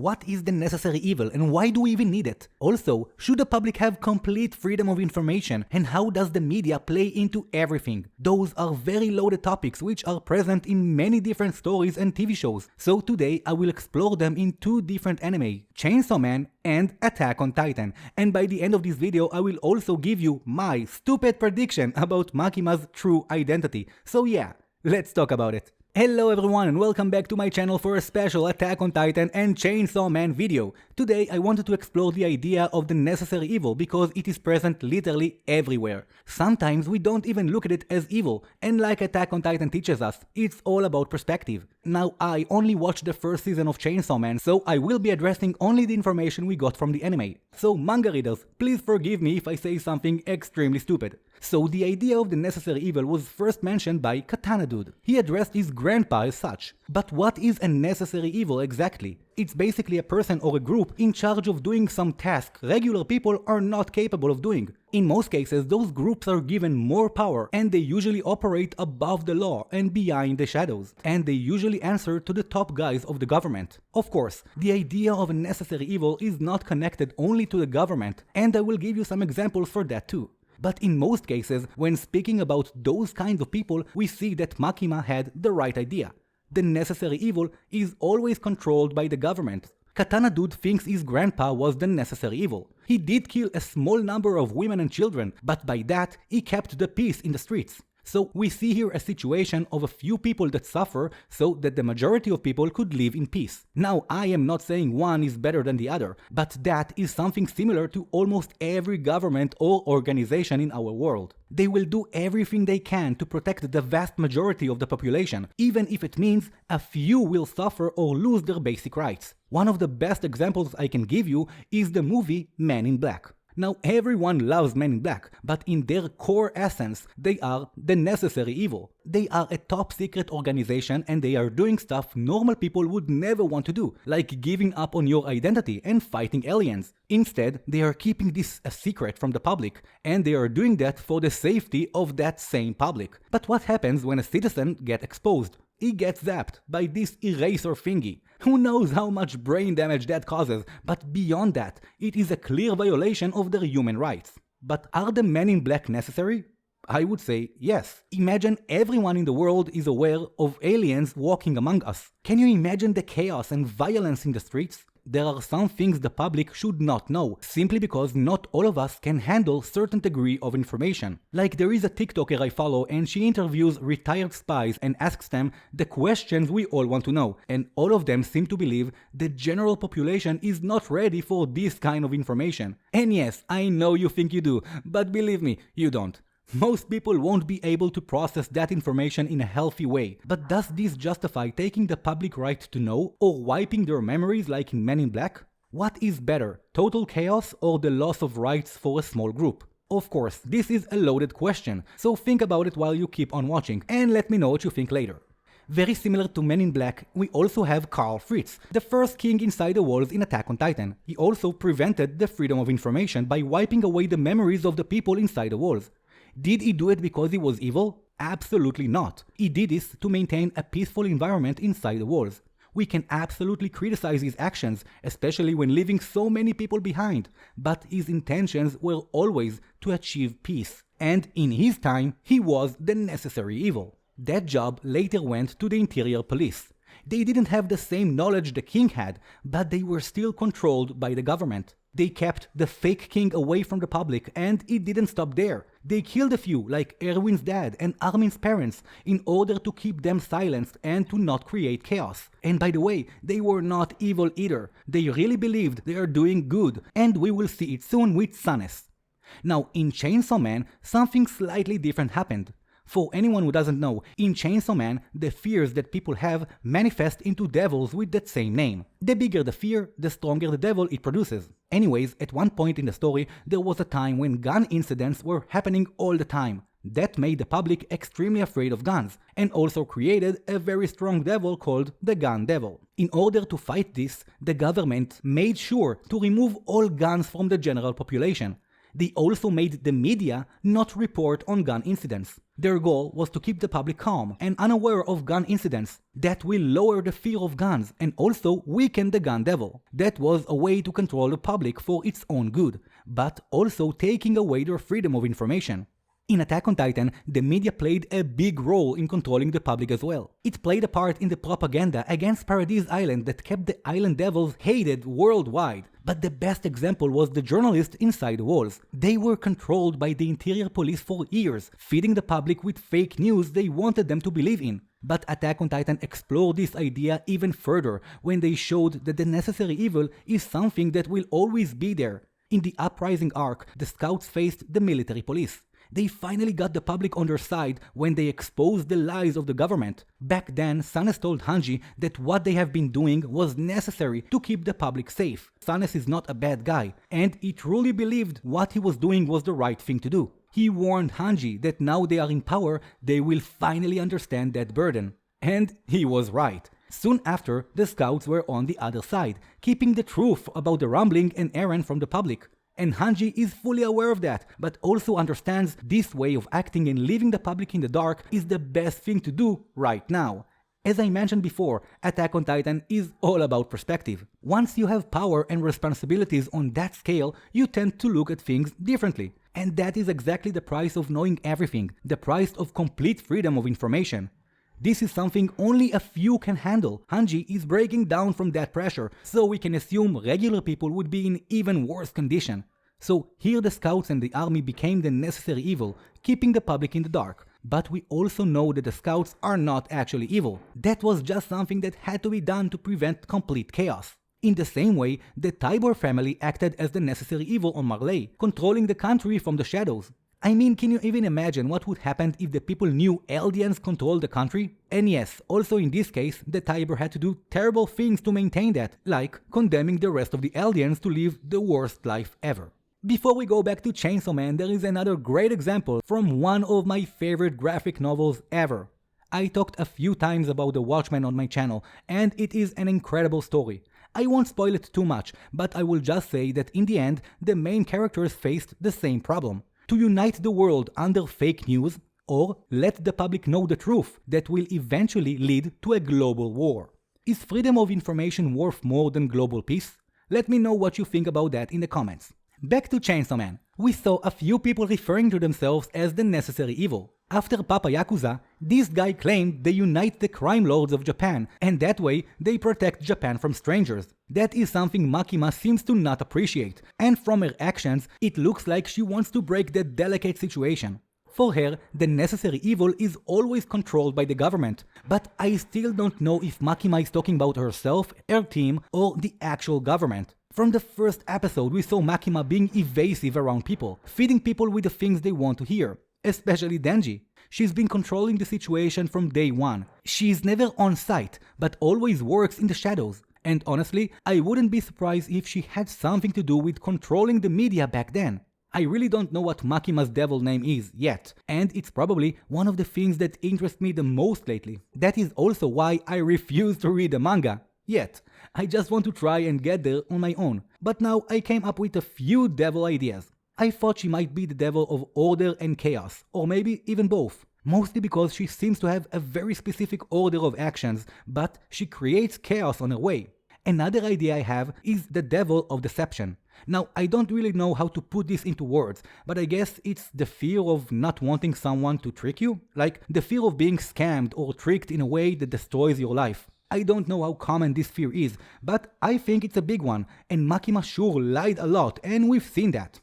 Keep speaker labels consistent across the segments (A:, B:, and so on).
A: what is the necessary evil and why do we even need it? Also, should the public have complete freedom of information and how does the media play into everything? Those are very loaded topics which are present in many different stories and TV shows. So today I will explore them in two different anime, Chainsaw Man and Attack on Titan. And by the end of this video I will also give you my stupid prediction about Makima's true identity. So yeah, let's talk about it. Hello everyone and welcome back to my channel for a special Attack on Titan and Chainsaw Man video. Today I wanted to explore the idea of the necessary evil because it is present literally everywhere. Sometimes we don't even look at it as evil, and like Attack on Titan teaches us, it's all about perspective. Now I only watched the first season of Chainsaw Man, so I will be addressing only the information we got from the anime. So manga readers, please forgive me if I say something extremely stupid. So the idea of the necessary evil was first mentioned by Katana Dude. He addressed his grandpa as such. But what is a necessary evil exactly? It's basically a person or a group in charge of doing some task regular people are not capable of doing. In most cases, those groups are given more power and they usually operate above the law and behind the shadows. And they usually answer to the top guys of the government. Of course, the idea of a necessary evil is not connected only to the government, and I will give you some examples for that too. But in most cases, when speaking about those kinds of people, we see that Makima had the right idea. The necessary evil is always controlled by the government. Katana Dude thinks his grandpa was the necessary evil. He did kill a small number of women and children, but by that he kept the peace in the streets. So we see here a situation of a few people that suffer so that the majority of people could live in peace. Now I am not saying one is better than the other, but that is something similar to almost every government or organization in our world. They will do everything they can to protect the vast majority of the population, even if it means a few will suffer or lose their basic rights. One of the best examples I can give you is the movie Men in Black. Now everyone loves Men in Black, but in their core essence, they are the necessary evil. They are a top secret organization and they are doing stuff normal people would never want to do, like giving up on your identity and fighting aliens. Instead, they are keeping this a secret from the public, and they are doing that for the safety of that same public. But what happens when a citizen gets exposed? He gets zapped by this eraser thingy. Who knows how much brain damage that causes, but beyond that, it is a clear violation of their human rights. But are the Men in Black necessary? I would say yes. Imagine everyone in the world is aware of aliens walking among us. Can you imagine the chaos and violence in the streets? There are some things the public should not know, simply because not all of us can handle certain degree of information. Like there is a TikToker I follow and she interviews retired spies and asks them the questions we all want to know, and all of them seem to believe the general population is not ready for this kind of information. And yes, I know you think you do, but believe me, you don't. Most people won't be able to process that information in a healthy way, but does this justify taking the public right to know or wiping their memories like in Men in Black? What is better, total chaos or the loss of rights for a small group? Of course, this is a loaded question, so think about it while you keep on watching and let me know what you think later. Very similar to Men in Black, we also have Karl Fritz, the first king inside the walls in Attack on Titan. He also prevented the freedom of information by wiping away the memories of the people inside the walls. Did he do it because he was evil? Absolutely not. He did this to maintain a peaceful environment inside the walls. We can absolutely criticize his actions, especially when leaving so many people behind, but his intentions were always to achieve peace. And in his time, he was the necessary evil. That job later went to the interior police. They didn't have the same knowledge the king had, but they were still controlled by the government. They kept the fake king away from the public, and it didn't stop there. They killed a few, like Erwin's dad and Armin's parents, in order to keep them silenced and to not create chaos. And by the way, they were not evil either. They really believed they are doing good, and we will see it soon with Sanes. Now, in Chainsaw Man, something slightly different happened. For anyone who doesn't know, in Chainsaw Man, the fears that people have manifest into devils with that same name. The bigger the fear, the stronger the devil it produces. Anyways, at one point in the story, there was a time when gun incidents were happening all the time. That made the public extremely afraid of guns, and also created a very strong devil called the Gun Devil. In order to fight this, the government made sure to remove all guns from the general population. They also made the media not report on gun incidents. Their goal was to keep the public calm and unaware of gun incidents. That will lower the fear of guns and also weaken the gun devil. That was a way to control the public for its own good, but also taking away their freedom of information. In Attack on Titan, the media played a big role in controlling the public as well. It played a part in the propaganda against Paradise Island that kept the island devils hated worldwide. But the best example was the journalists inside the walls. They were controlled by the interior police for years, feeding the public with fake news they wanted them to believe in. But Attack on Titan explored this idea even further when they showed that the necessary evil is something that will always be there. In the Uprising arc, the scouts faced the military police. They finally got the public on their side when they exposed the lies of the government. Back then, Sanes told Hanji that what they have been doing was necessary to keep the public safe. Sanes is not a bad guy, and he truly believed what he was doing was the right thing to do. He warned Hanji that now they are in power, they will finally understand that burden. And he was right. Soon after, the scouts were on the other side, keeping the truth about the rumbling and Eren from the public. And Hanji is fully aware of that, but also understands this way of acting and leaving the public in the dark is the best thing to do right now. As I mentioned before, Attack on Titan is all about perspective. Once you have power and responsibilities on that scale, you tend to look at things differently. And that is exactly the price of knowing everything, the price of complete freedom of information. This is something only a few can handle. Hanji is breaking down from that pressure, so we can assume regular people would be in even worse condition. So here the scouts and the army became the necessary evil, keeping the public in the dark. But we also know that the scouts are not actually evil. That was just something that had to be done to prevent complete chaos. In the same way, the Tybor family acted as the necessary evil on Marley, controlling the country from the shadows. I mean, can you even imagine what would happen if the people knew Eldians controlled the country? And yes, also in this case, the Tybor had to do terrible things to maintain that, like condemning the rest of the Eldians to live the worst life ever. Before we go back to Chainsaw Man, there is another great example from one of my favorite graphic novels ever. I talked a few times about The Watchmen on my channel, and it is an incredible story. I won't spoil it too much, but I will just say that in the end, the main characters faced the same problem. To unite the world under fake news, or let the public know the truth that will eventually lead to a global war. Is freedom of information worth more than global peace? Let me know what you think about that in the comments. Back to Chainsaw Man. We saw a few people referring to themselves as the necessary evil. After Papa Yakuza, this guy claimed they unite the crime lords of Japan, and that way they protect Japan from strangers. That is something Makima seems to not appreciate, and from her actions, it looks like she wants to break that delicate situation. For her, the necessary evil is always controlled by the government, but I still don't know if Makima is talking about herself, her team, or the actual government. From the first episode, we saw Makima being evasive around people, feeding people with the things they want to hear, especially Denji. She's been controlling the situation from day one. She's never on site, but always works in the shadows. And honestly, I wouldn't be surprised if she had something to do with controlling the media back then. I really don't know what Makima's devil name is yet, and it's probably one of the things that interest me the most lately. That is also why I refuse to read the manga. Yet. I just want to try and get there on my own. But now I came up with a few devil ideas. I thought she might be the devil of order and chaos, or maybe even both. Mostly because she seems to have a very specific order of actions, but she creates chaos on her way. Another idea I have is the devil of deception. Now, I don't really know how to put this into words, but I guess it's the fear of not wanting someone to trick you, like the fear of being scammed or tricked in a way that destroys your life. I don't know how common this fear is, but I think it's a big one, and Makima sure lied a lot, and we've seen that.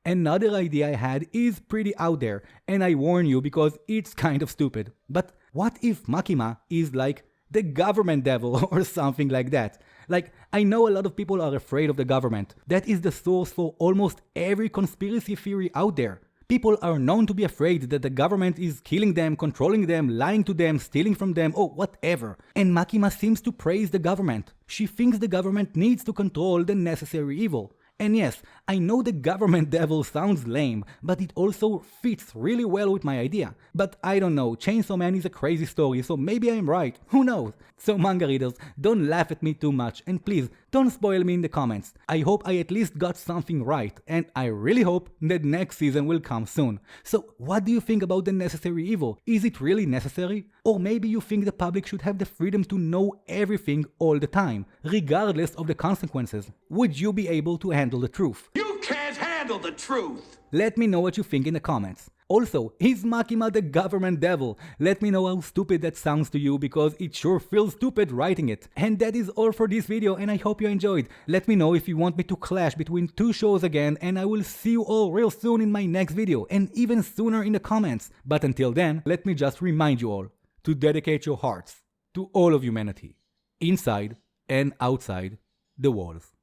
A: Another idea I had is pretty out there, and I warn you because it's kind of stupid. But what if Makima is like the government devil or something like that? Like, I know a lot of people are afraid of the government. That is the source for almost every conspiracy theory out there. People are known to be afraid that the government is killing them, controlling them, lying to them, stealing from them, or whatever. And Makima seems to praise the government. She thinks the government needs to control the necessary evil. And yes, I know the government devil sounds lame, but it also fits really well with my idea. But I don't know, Chainsaw Man is a crazy story, so maybe I'm right, who knows? So manga readers, don't laugh at me too much, and please, don't spoil me in the comments. I hope I at least got something right, and I really hope that next season will come soon. So what do you think about the necessary evil? Is it really necessary? Or maybe you think the public should have the freedom to know everything all the time, regardless of the consequences. Would you be able to handle the truth?
B: You can't handle the truth!
A: Let me know what you think in the comments. Also, is Makima the government devil? Let me know how stupid that sounds to you, because it sure feels stupid writing it. And that is all for this video, and I hope you enjoyed. Let me know if you want me to clash between two shows again, and I will see you all real soon in my next video, and even sooner in the comments. But until then, let me just remind you all to dedicate your hearts to all of humanity, inside and outside the walls.